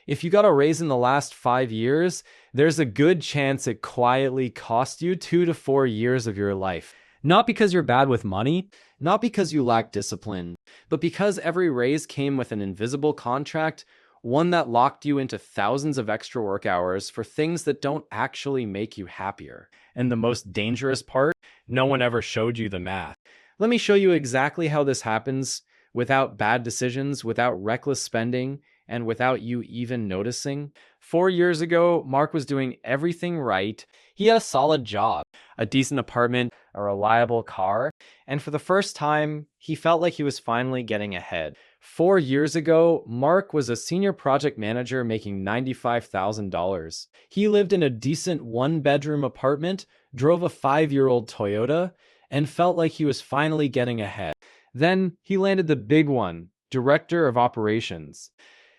If you got a raise in the last 5 years, there's a good chance it quietly cost you 2 to 4 years of your life. Not because you're bad with money, not because you lack discipline, but because every raise came with an invisible contract, one that locked you into thousands of extra work hours for things that don't actually make you happier. And the most dangerous part, no one ever showed you the math. Let me show you exactly how this happens without bad decisions, without reckless spending, and without you even noticing. 4 years ago, Mark was doing everything right. He had a solid job, a decent apartment, a reliable car, and for the first time, he felt like he was finally getting ahead. 4 years ago, Mark was a senior project manager making $95,000. He lived in a decent one-bedroom apartment, drove a 5-year-old Toyota, and felt like he was finally getting ahead. Then he landed the big one, Director of Operations.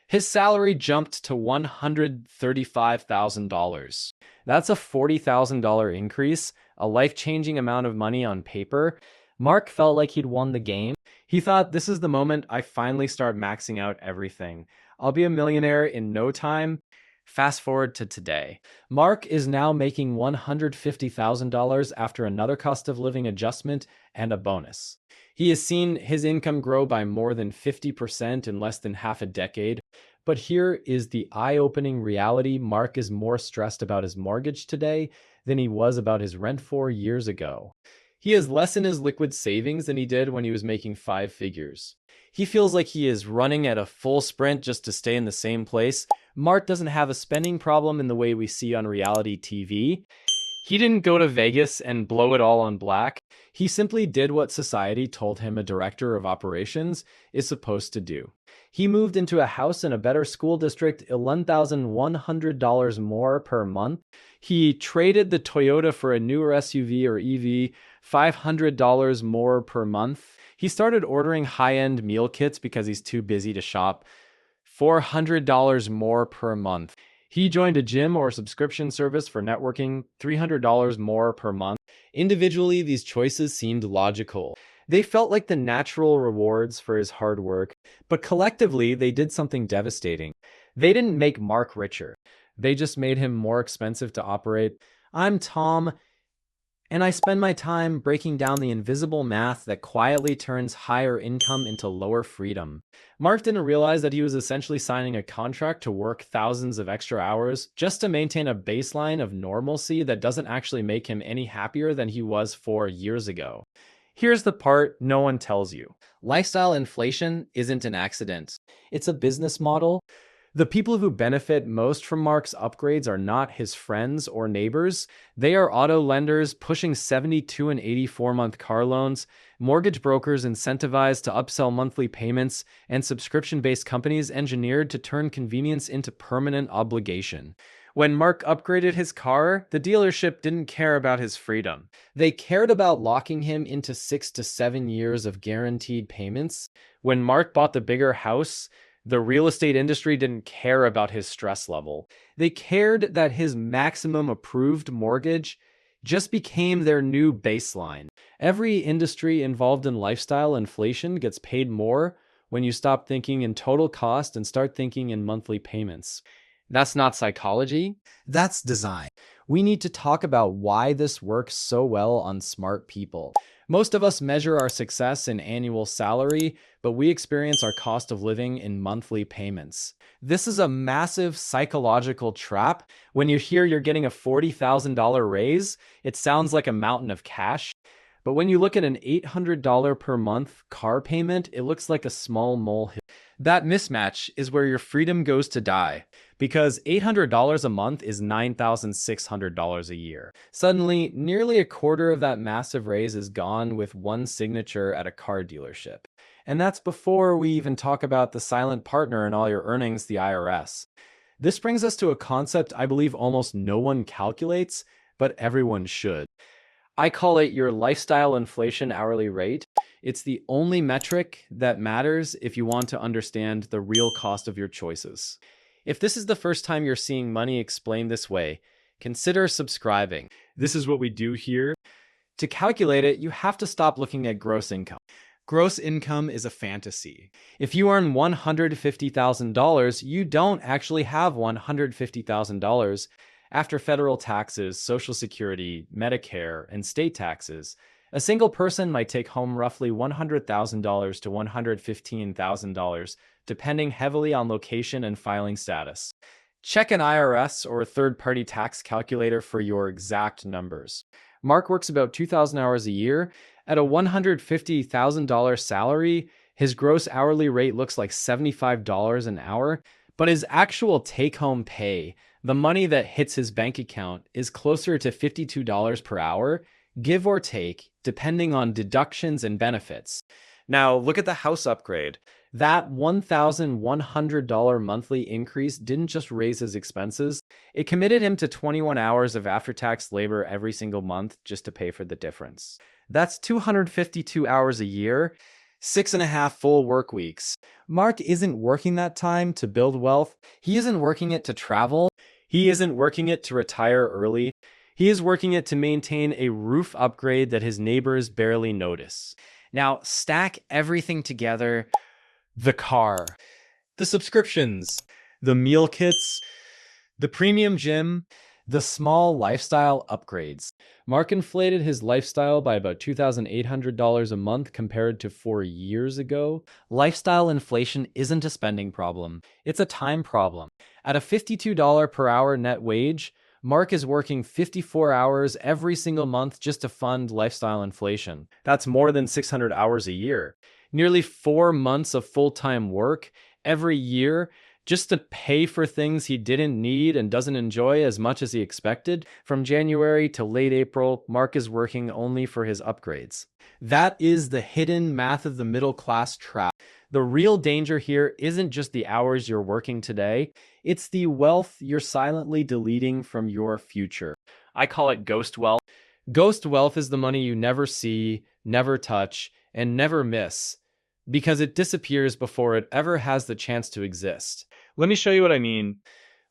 His salary jumped to $135,000. That's a $40,000 increase, a life-changing amount of money on paper. Mark felt like he'd won the game. He thought, this is the moment I finally start maxing out everything. I'll be a millionaire in no time. Fast forward to today. Mark is now making $150,000 after another cost of living adjustment and a bonus. He has seen his income grow by more than 50% in less than half a decade. But here is the eye-opening reality. Mark is more stressed about his mortgage today than he was about his rent 4 years ago. He has less in his liquid savings than he did when he was making 5 figures. He feels like he is running at a full sprint just to stay in the same place. Mark doesn't have a spending problem in the way we see on reality TV. He didn't go to Vegas and blow it all on black. He simply did what society told him a director of operations is supposed to do. He moved into a house in a better school district, $11,100 more per month. He traded the Toyota for a newer SUV or EV, $500 more per month. He started ordering high-end meal kits because he's too busy to shop, $400 more per month. He joined a gym or subscription service for networking, $300 more per month. Individually, these choices seemed logical. They felt like the natural rewards for his hard work, but collectively, they did something devastating. They didn't make Mark richer. They just made him more expensive to operate. I'm Tom, and I spend my time breaking down the invisible math that quietly turns higher income into lower freedom. Mark didn't realize that he was essentially signing a contract to work thousands of extra hours just to maintain a baseline of normalcy that doesn't actually make him any happier than he was 4 years ago. Here's the part no one tells you. Lifestyle inflation isn't an accident. It's a business model. The people who benefit most from Mark's upgrades are not his friends or neighbors. They are auto lenders pushing 72 and 84-month car loans, mortgage brokers incentivized to upsell monthly payments, and subscription-based companies engineered to turn convenience into permanent obligation. When Mark upgraded his car, the dealership didn't care about his freedom. They cared about locking him into 6 to 7 years of guaranteed payments. When Mark bought the bigger house, the real estate industry didn't care about his stress level. They cared that his maximum approved mortgage just became their new baseline. Every industry involved in lifestyle inflation gets paid more when you stop thinking in total cost and start thinking in monthly payments. That's not psychology, that's design. We need to talk about why this works so well on smart people. Most of us measure our success in annual salary, but we experience our cost of living in monthly payments. This is a massive psychological trap. When you hear you're getting a $40,000 raise, it sounds like a mountain of cash. But when you look at an $800 per month car payment, it looks like a small molehill. That mismatch is where your freedom goes to die, because $800 a month is $9,600 a year. Suddenly, nearly a quarter of that massive raise is gone with one signature at a car dealership. And that's before we even talk about the silent partner in all your earnings, the IRS. This brings us to a concept I believe almost no one calculates, but everyone should. I call it your lifestyle inflation hourly rate. It's the only metric that matters if you want to understand the real cost of your choices. If this is the first time you're seeing money explained this way, consider subscribing. This is what we do here. To calculate it, you have to stop looking at gross income. Gross income is a fantasy. If you earn $150,000, you don't actually have $150,000 after federal taxes, Social Security, Medicare, and state taxes. A single person might take home roughly $100,000 to $115,000, depending heavily on location and filing status. Check an IRS or a third-party tax calculator for your exact numbers. Mark works about 2,000 hours a year. At a $150,000 salary, his gross hourly rate looks like $75 an hour, but his actual take-home pay, the money that hits his bank account, is closer to $52 per hour, give or take, depending on deductions and benefits. Now, look at the house upgrade. That $1,100 monthly increase didn't just raise his expenses, it committed him to 21 hours of after-tax labor every single month just to pay for the difference. That's 252 hours a year, 6.5 full work weeks. Mark isn't working that time to build wealth. He isn't working it to travel. He isn't working it to retire early. He is working it to maintain a roof upgrade that his neighbors barely notice. Now, stack everything together. The car, the subscriptions, the meal kits, the premium gym, the small lifestyle upgrades. Mark inflated his lifestyle by about $2,800 a month compared to 4 years ago. Lifestyle inflation isn't a spending problem, it's a time problem. At a $52 per hour net wage, Mark is working 54 hours every single month just to fund lifestyle inflation. That's more than 600 hours a year. Nearly 4 months of full-time work every year just to pay for things he didn't need and doesn't enjoy as much as he expected. From January to late April, Mark is working only for his upgrades. That is the hidden math of the middle-class trap. The real danger here isn't just the hours you're working today, it's the wealth you're silently deleting from your future. I call it ghost wealth. Ghost wealth is the money you never see, never touch, and never miss, because it disappears before it ever has the chance to exist. Let me show you what I mean.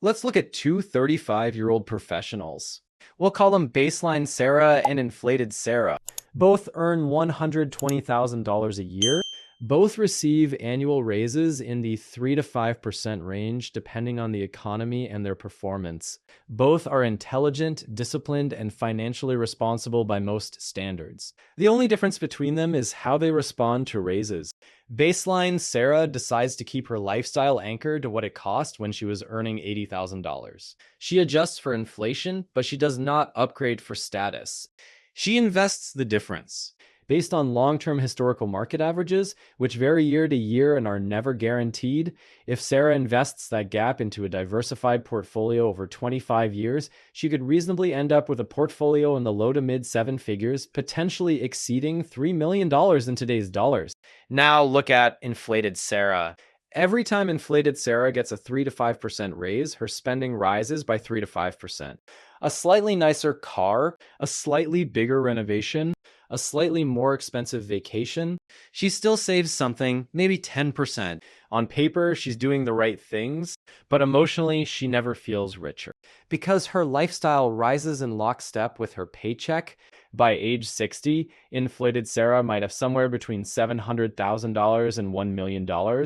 Let's look at two 35-year-old professionals. We'll call them Baseline Sarah and Inflated Sarah. Both earn $120,000 a year. Both receive annual raises in the 3 to 5% range, depending on the economy and their performance. Both are intelligent, disciplined, and financially responsible by most standards. The only difference between them is how they respond to raises. Baseline Sarah decides to keep her lifestyle anchored to what it cost when she was earning $80,000. She adjusts for inflation, but she does not upgrade for status. She invests the difference. Based on long-term historical market averages, which vary year to year and are never guaranteed, if Sarah invests that gap into a diversified portfolio over 25 years, she could reasonably end up with a portfolio in the low to mid 7 figures, potentially exceeding $3 million in today's dollars. Now look at Inflated Sarah. Every time Inflated Sarah gets a 3 to 5% raise, her spending rises by 3 to 5%. A slightly nicer car, a slightly bigger renovation, a slightly more expensive vacation, she still saves something, maybe 10%. On paper, she's doing the right things, but emotionally, she never feels richer. Because her lifestyle rises in lockstep with her paycheck, by age 60, Inflated Sarah might have somewhere between $700,000 and $1 million,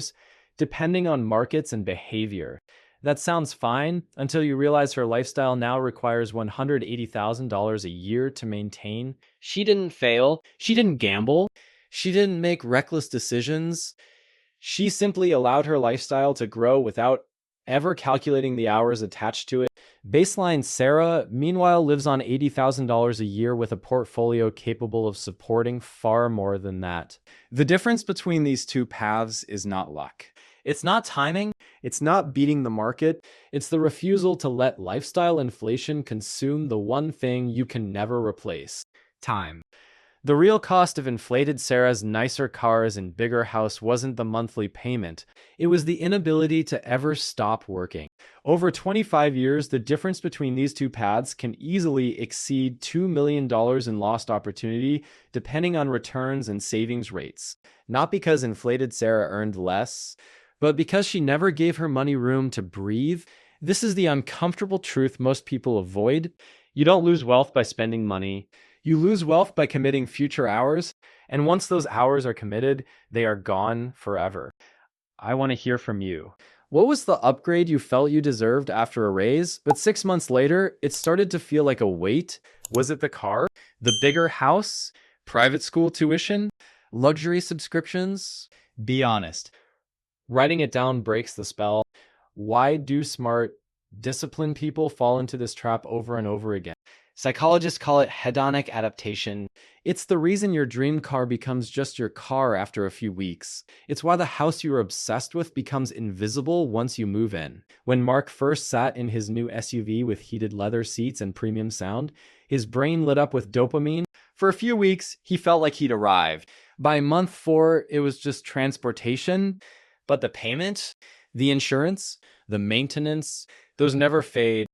depending on markets and behavior. That sounds fine until you realize her lifestyle now requires $180,000 a year to maintain. She didn't fail. She didn't gamble. She didn't make reckless decisions. She simply allowed her lifestyle to grow without ever calculating the hours attached to it. Baseline Sarah, meanwhile, lives on $80,000 a year with a portfolio capable of supporting far more than that. The difference between these two paths is not luck. It's not timing, it's not beating the market, it's the refusal to let lifestyle inflation consume the one thing you can never replace: time. The real cost of Inflated Sarah's nicer cars and bigger house wasn't the monthly payment, it was the inability to ever stop working. Over 25 years, the difference between these two paths can easily exceed $2 million in lost opportunity, depending on returns and savings rates. Not because Inflated Sarah earned less, but because she never gave her money room to breathe. This is the uncomfortable truth most people avoid. You don't lose wealth by spending money. You lose wealth by committing future hours, and once those hours are committed, they are gone forever. I want to hear from you. What was the upgrade you felt you deserved after a raise, but 6 months later, it started to feel like a weight? Was it the car, the bigger house, private school tuition, luxury subscriptions? Be honest. Writing it down breaks the spell. Why do smart, disciplined people fall into this trap over and over again? Psychologists call it hedonic adaptation. It's the reason your dream car becomes just your car after a few weeks. It's why the house you are obsessed with becomes invisible once you move in. When Mark first sat in his new SUV with heated leather seats and premium sound, his brain lit up with dopamine. For a few weeks, he felt like he'd arrived. By month 4, it was just transportation. But the payment, the insurance, the maintenance, those never fade.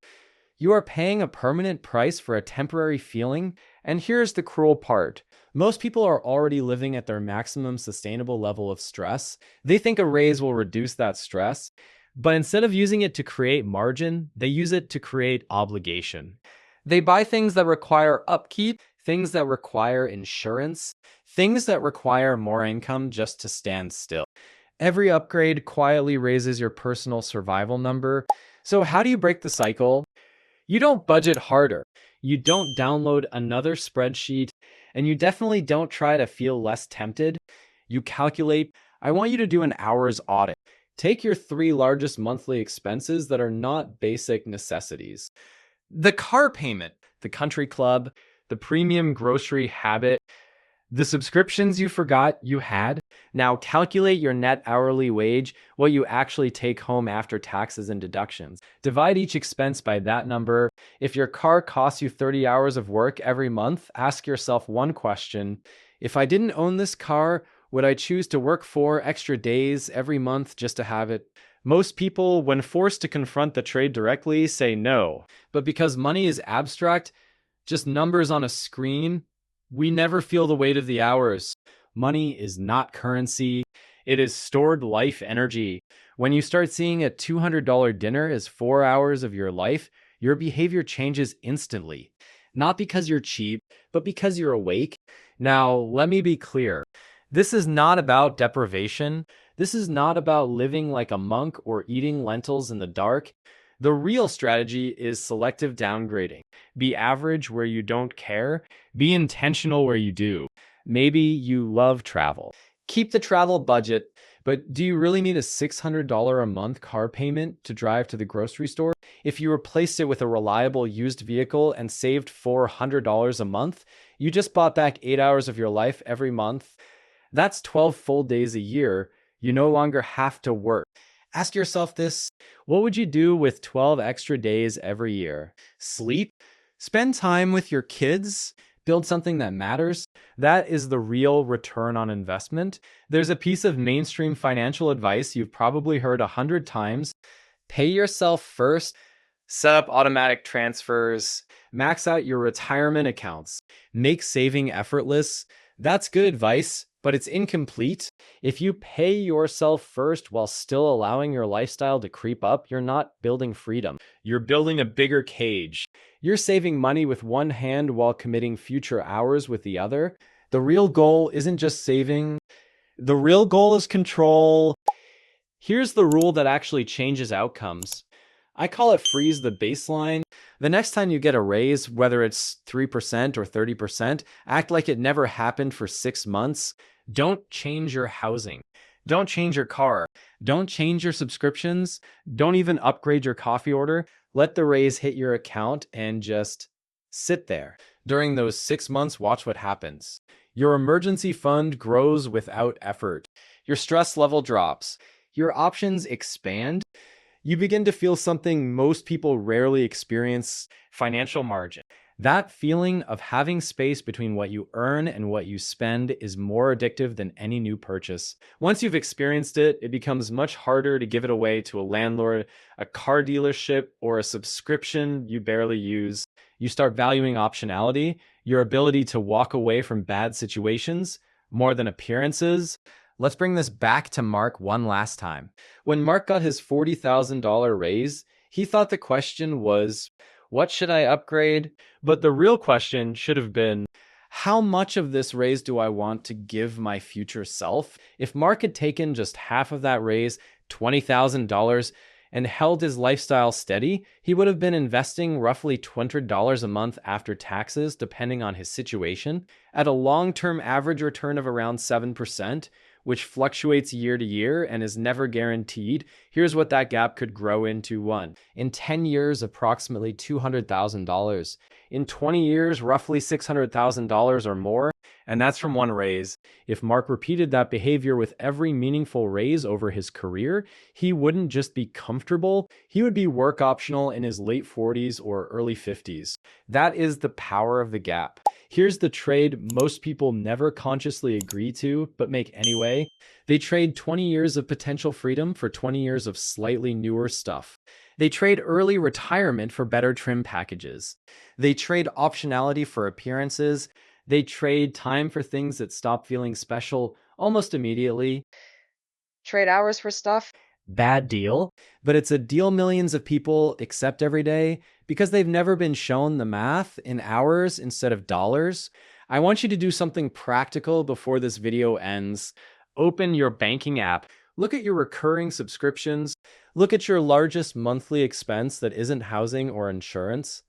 You are paying a permanent price for a temporary feeling, and here's the cruel part. Most people are already living at their maximum sustainable level of stress. They think a raise will reduce that stress, but instead of using it to create margin, they use it to create obligation. They buy things that require upkeep, things that require insurance, things that require more income just to stand still. Every upgrade quietly raises your personal survival number. So how do you break the cycle? You don't budget harder. You don't download another spreadsheet, and you definitely don't try to feel less tempted. You calculate. I want you to do an hour's audit. Take your 3 largest monthly expenses that are not basic necessities. The car payment, the country club, the premium grocery habit, the subscriptions you forgot you had. Now calculate your net hourly wage, what you actually take home after taxes and deductions. Divide each expense by that number. If your car costs you 30 hours of work every month, ask yourself one question. If I didn't own this car, would I choose to work 4 extra days every month just to have it? Most people, when forced to confront the trade directly, say no. But because money is abstract, just numbers on a screen, we never feel the weight of the hours. Money is not currency. It is stored life energy. When you start seeing a $200 dinner as 4 hours of your life, your behavior changes instantly. Not because you're cheap, but because you're awake. Now, let me be clear. This is not about deprivation. This is not about living like a monk or eating lentils in the dark. The real strategy is selective downgrading. Be average where you don't care. Be intentional where you do. Maybe you love travel. Keep the travel budget, but do you really need a $600 a month car payment to drive to the grocery store? If you replaced it with a reliable used vehicle and saved $400 a month, you just bought back 8 hours of your life every month. That's 12 full days a year. You no longer have to work. Ask yourself this: what would you do with 12 extra days every year? Sleep? Spend time with your kids? Build something that matters? That is the real return on investment. There's a piece of mainstream financial advice you've probably heard 100 times. Pay yourself first. Set up automatic transfers. Max out your retirement accounts. Make saving effortless. That's good advice, but it's incomplete. If you pay yourself first while still allowing your lifestyle to creep up, you're not building freedom. You're building a bigger cage. You're saving money with one hand while committing future hours with the other. The real goal isn't just saving. The real goal is control. Here's the rule that actually changes outcomes. I call it freeze the baseline. The next time you get a raise, whether it's 3% or 30%, act like it never happened for 6 months. Don't change your housing. Don't change your car. Don't change your subscriptions. Don't even upgrade your coffee order. Let the raise hit your account and just sit there. During those 6 months, watch what happens. Your emergency fund grows without effort. Your stress level drops. Your options expand. You begin to feel something most people rarely experience: financial margin. That feeling of having space between what you earn and what you spend is more addictive than any new purchase. Once you've experienced it, it becomes much harder to give it away to a landlord, a car dealership, or a subscription you barely use. You start valuing optionality, your ability to walk away from bad situations, more than appearances. Let's bring this back to Mark one last time. When Mark got his $40,000 raise, he thought the question was, what should I upgrade? But the real question should have been, How much of this raise do I want to give my future self? If Mark had taken just half of that raise, $20,000, and held his lifestyle steady, he would have been investing roughly $200 a month after taxes, depending on his situation, at a long-term average return of around 7%, which fluctuates year to year and is never guaranteed. Here's what that gap could grow into. One, in 10 years, approximately $200,000. In 20 years, roughly $600,000 or more. And that's from one raise. If Mark repeated that behavior with every meaningful raise over his career, he wouldn't just be comfortable, he would be work optional in his late 40s or early 50s. That is the power of the gap. Here's the trade most people never consciously agree to, but make anyway. They trade 20 years of potential freedom for 20 years of slightly newer stuff. They trade early retirement for better trim packages. They trade optionality for appearances. They trade time for things that stop feeling special almost immediately. Trade hours for stuff? Bad deal, but it's a deal millions of people accept every day because they've never been shown the math in hours instead of dollars. I want you to do something practical before this video ends. Open your banking app. Look at your recurring subscriptions. Look at your largest monthly expense that isn't housing or insurance.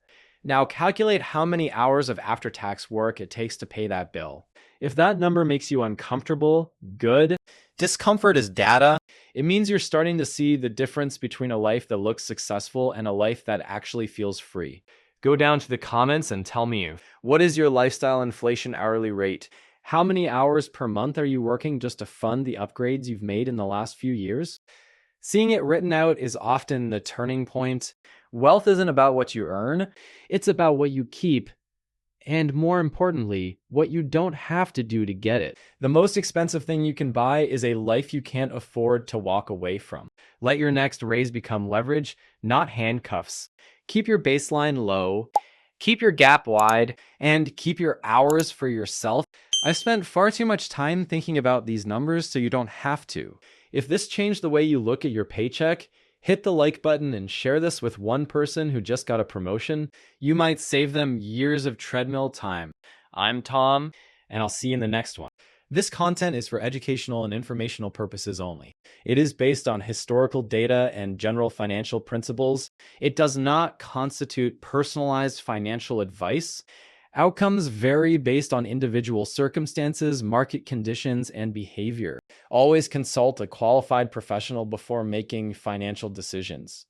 Now calculate how many hours of after-tax work it takes to pay that bill. If that number makes you uncomfortable, good. Discomfort is data. It means you're starting to see the difference between a life that looks successful and a life that actually feels free. Go down to the comments and tell me, what is your lifestyle inflation hourly rate? How many hours per month are you working just to fund the upgrades you've made in the last few years? Seeing it written out is often the turning point. Wealth isn't about what you earn, it's about what you keep, and more importantly, what you don't have to do to get it. The most expensive thing you can buy is a life you can't afford to walk away from. Let your next raise become leverage, not handcuffs. Keep your baseline low, keep your gap wide, and keep your hours for yourself. I've spent far too much time thinking about these numbers so you don't have to. If this changed the way you look at your paycheck, hit the like button and share this with one person who just got a promotion. You might save them years of treadmill time. I'm Tom, and I'll see you in the next one. This content is for educational and informational purposes only. It is based on historical data and general financial principles. It does not constitute personalized financial advice. Outcomes vary based on individual circumstances, market conditions, and behavior. Always consult a qualified professional before making financial decisions.